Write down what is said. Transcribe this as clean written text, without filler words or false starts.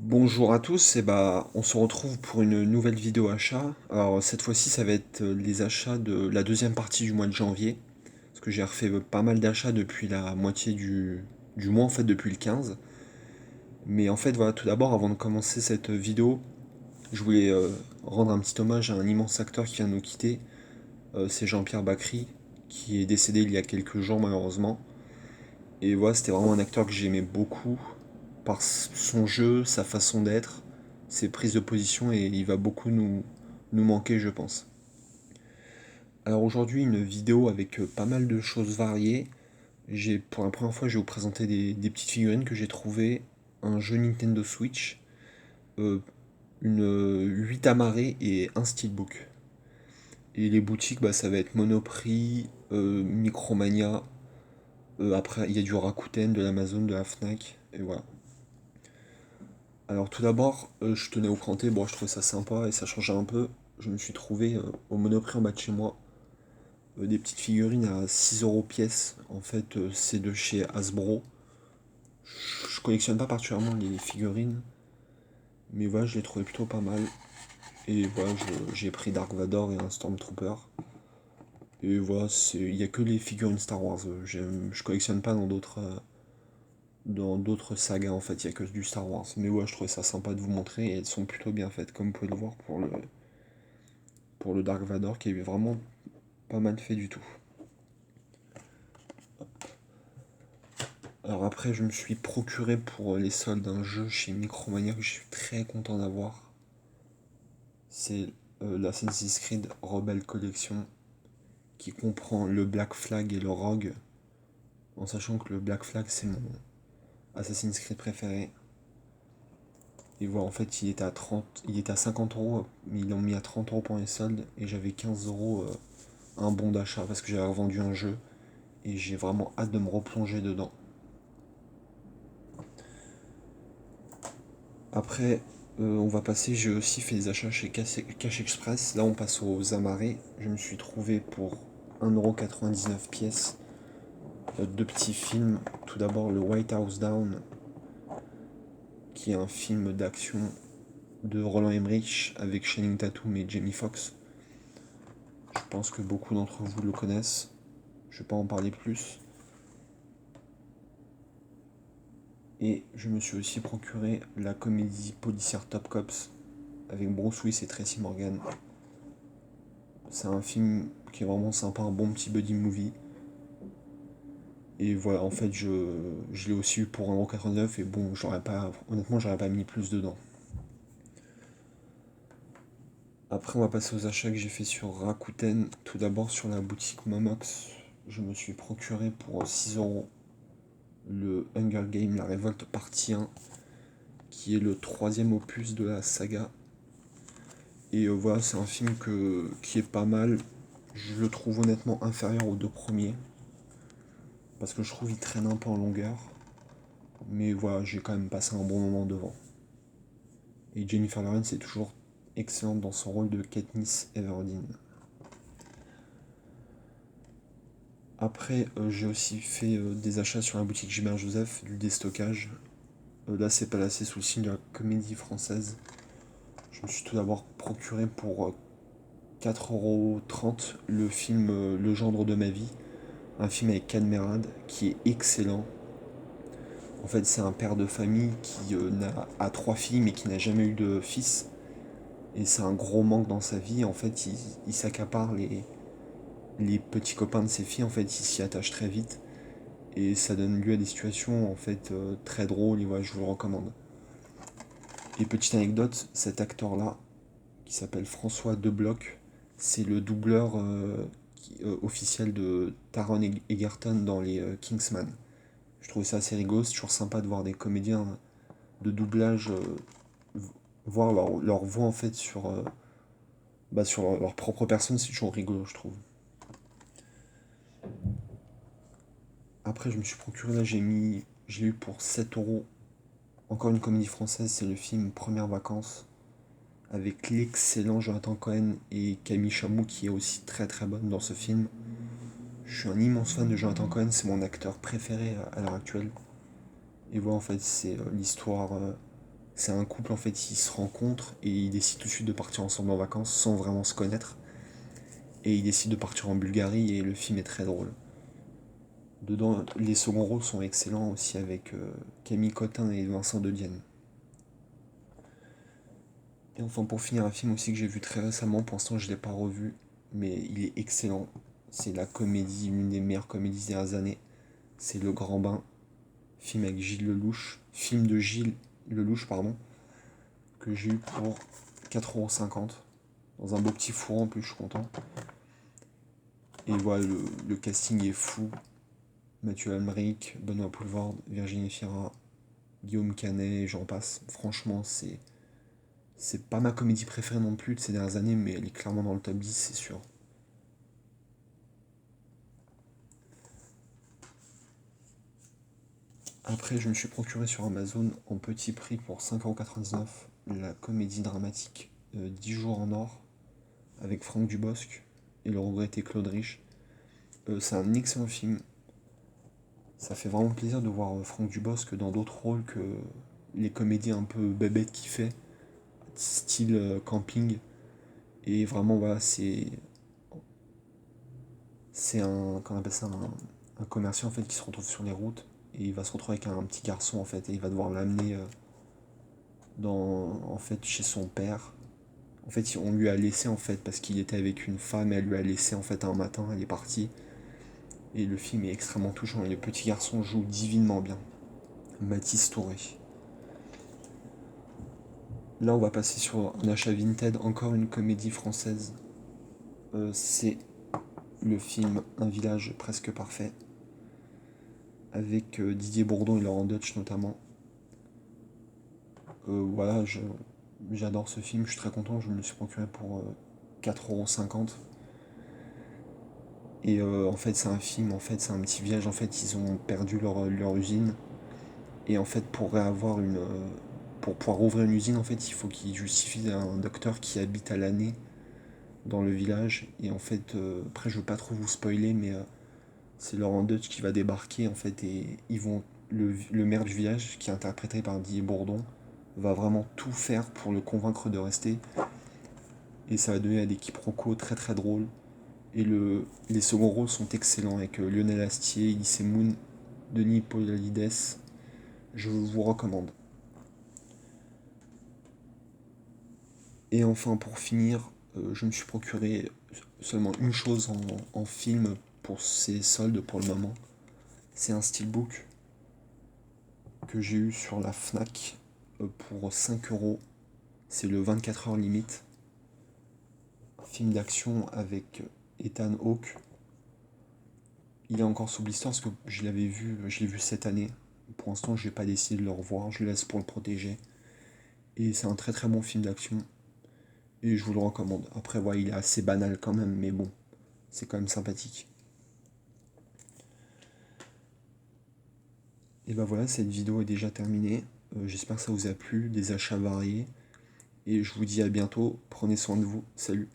Bonjour à tous, on se retrouve pour une nouvelle vidéo achat. Alors cette fois-ci ça va être les achats de la deuxième partie du mois de janvier, parce que j'ai refait pas mal d'achats depuis la moitié du mois en fait depuis le 15. Mais en fait voilà, tout d'abord avant de commencer cette vidéo, je voulais rendre un petit hommage à un immense acteur qui vient de nous quitter. C'est Jean-Pierre Bacry, qui est décédé il y a quelques jours malheureusement. Et voilà, c'était vraiment un acteur que j'aimais beaucoup par son jeu, sa façon d'être, ses prises de position, et il va beaucoup nous manquer, je pense. Alors aujourd'hui, une vidéo avec pas mal de choses variées. Pour la première fois, je vais vous présenter des petites figurines que j'ai trouvées, un jeu Nintendo Switch, euh, une 8 amarrés et un steelbook. Et les boutiques, ça va être Monoprix, Micromania, après il y a du Rakuten, de l'Amazon, de la Fnac, et voilà. Alors tout d'abord, je tenais au cranté, bon je trouvais ça sympa et ça changeait un peu. Je me suis trouvé au Monoprix en bas de chez moi des petites figurines à 6 euros pièce. En fait, c'est de chez Hasbro. Je collectionne pas particulièrement les figurines, mais voilà, je les trouvais plutôt pas mal. Et voilà, j'ai pris Dark Vador et un Stormtrooper. Et voilà, il y a que les figurines Star Wars. Je collectionne pas dans d'autres sagas en fait, il y a que du Star Wars. Mais ouais, je trouvais ça sympa de vous montrer et elles sont plutôt bien faites, comme vous pouvez le voir pour le Dark Vador qui est vraiment pas mal fait du tout. Alors après, je me suis procuré pour les soldes un jeu chez Micromania que je suis très content d'avoir. C'est l'Assassin's Creed Rebel Collection qui comprend le Black Flag et le Rogue, en sachant que le Black Flag c'est mon Assassin's Creed préféré. Et voilà, en fait, il était à 50 euros, mais ils l'ont mis à 30 euros pour les soldes et j'avais 15 euros un bon d'achat parce que j'avais revendu un jeu et j'ai vraiment hâte de me replonger dedans. Après, on va passer, j'ai aussi fait des achats chez Cash Express. Là, on passe aux amarrés. Je me suis trouvé pour 1,99€ pièce deux petits films. Tout d'abord, le White House Down, qui est un film d'action de Roland Emmerich avec Channing Tatum et Jamie Foxx. Je pense que beaucoup d'entre vous le connaissent. Je ne vais pas en parler plus. Et je me suis aussi procuré la comédie policière Top Cops avec Bruce Willis et Tracy Morgan. C'est un film qui est vraiment sympa, un bon petit buddy movie. Et voilà, en fait, je l'ai aussi eu pour 1,89€ et bon, honnêtement, j'aurais pas mis plus dedans. Après, on va passer aux achats que j'ai fait sur Rakuten. Tout d'abord, sur la boutique Momox, je me suis procuré pour 6€ le Hunger Game, la révolte partie 1, qui est le troisième opus de la saga. Et voilà, c'est un film qui est pas mal. Je le trouve honnêtement inférieur aux deux premiers, parce que je trouve qu'il traîne un peu en longueur. Mais voilà, j'ai quand même passé un bon moment devant. Et Jennifer Lawrence est toujours excellente dans son rôle de Katniss Everdeen. Après, j'ai aussi fait des achats sur la boutique Gilbert Joseph, du déstockage. Là, c'est placé sous le signe de la comédie française. Je me suis tout d'abord procuré pour 4,30€ le film Le gendre de ma vie, un film avec Cadmerade qui est excellent. En fait, c'est un père de famille qui a trois filles mais qui n'a jamais eu de fils. Et c'est un gros manque dans sa vie. En fait, il s'accapare les petits copains de ses filles. En fait, il s'y attache très vite. Et ça donne lieu à des situations en fait très drôles. Et voilà, je vous le recommande. Et petite anecdote, cet acteur-là, qui s'appelle François Debloc, c'est le doubleur officiel de Taron Egerton dans les Kingsman. Je trouve ça assez rigolo. C'est toujours sympa de voir des comédiens de doublage voir leur voix en fait sur leur propre personne, c'est toujours rigolo, je trouve. Après, je me suis procuré, là, j'ai eu pour 7€, encore une comédie française, c'est le film Premières vacances, avec l'excellent Jonathan Cohen et Camille Chamou, qui est aussi très très bonne dans ce film. Je suis un immense fan de Jonathan Cohen, c'est mon acteur préféré à l'heure actuelle. Et voilà, en fait, c'est l'histoire C'est un couple en fait, ils se rencontrent et ils décident tout de suite de partir ensemble en vacances sans vraiment se connaître. Et ils décident de partir en Bulgarie et le film est très drôle. Dedans, les seconds rôles sont excellents aussi avec Camille Cotin et Vincent De Dienne. Et enfin pour finir un film aussi que j'ai vu très récemment, pour l'instant je ne l'ai pas revu, mais il est excellent. C'est la comédie, l'une des meilleures comédies des dernières années. C'est Le Grand Bain, film avec Gilles Lelouch, film de Gilles Lelouch, pardon, que j'ai eu pour 4,50 € dans un beau petit four en plus, je suis content. Et voilà, le casting est fou. Mathieu Amalric, Benoît Poelvoorde, Virginie Fira, Guillaume Canet, j'en passe. Franchement, c'est pas ma comédie préférée non plus de ces dernières années, mais elle est clairement dans le top 10, c'est sûr. Après, je me suis procuré sur Amazon en petit prix pour 5,99 € la comédie dramatique 10 jours en or avec Franck Dubosc et le regretté Claude Rich. C'est un excellent film. Ça fait vraiment plaisir de voir Franck Dubosc dans d'autres rôles que les comédies un peu bébêtes qu'il fait, style camping. Et vraiment, voilà, c'est un, qu'on appelle ça, un commercial en fait qui se retrouve sur les routes et il va se retrouver avec un petit garçon en fait et il va devoir l'amener en fait chez son père. En fait, on lui a laissé en fait parce qu'il était avec une femme et elle lui a laissé en fait un matin, elle est partie. Et le film est extrêmement touchant et le petit garçon joue divinement bien. Mathis Touré. Là, on va passer sur un achat Vinted, encore une comédie française. C'est le film Un village presque parfait, avec Didier Bourdon et Laurent Deutsch notamment. Voilà, j'adore ce film, je suis très content, je me le suis procuré pour 4,50 €. Et en fait, c'est un film, en fait, c'est un petit village, en fait, ils ont perdu leur usine. Et en fait, pour pouvoir ouvrir une usine, en fait, il faut qu'ils justifient un docteur qui habite à l'année dans le village. Et en fait, après, je veux pas trop vous spoiler, mais c'est Laurent Deutsch qui va débarquer, en fait, et le maire du village, qui est interprété par Didier Bourdon, va vraiment tout faire pour le convaincre de rester. Et ça va donner des quiproquos très très drôles. Et les seconds rôles sont excellents avec Lionel Astier, Elise Moon, Denis Podalides. Je vous recommande. Et enfin, pour finir, je me suis procuré seulement une chose en film pour ces soldes pour le moment. C'est un steelbook que j'ai eu sur la Fnac pour 5 €. C'est le 24 heures limite. Un film d'action avec Ethan Hawke. Il est encore sous blister parce que je l'ai vu cette année. Pour l'instant, je n'ai pas décidé de le revoir, je le laisse pour le protéger. Et c'est un très très bon film d'action. Et je vous le recommande. Après, voilà, il est assez banal quand même, mais bon, c'est quand même sympathique. Et ben voilà, cette vidéo est déjà terminée. J'espère que ça vous a plu, des achats variés. Et je vous dis à bientôt. Prenez soin de vous. Salut.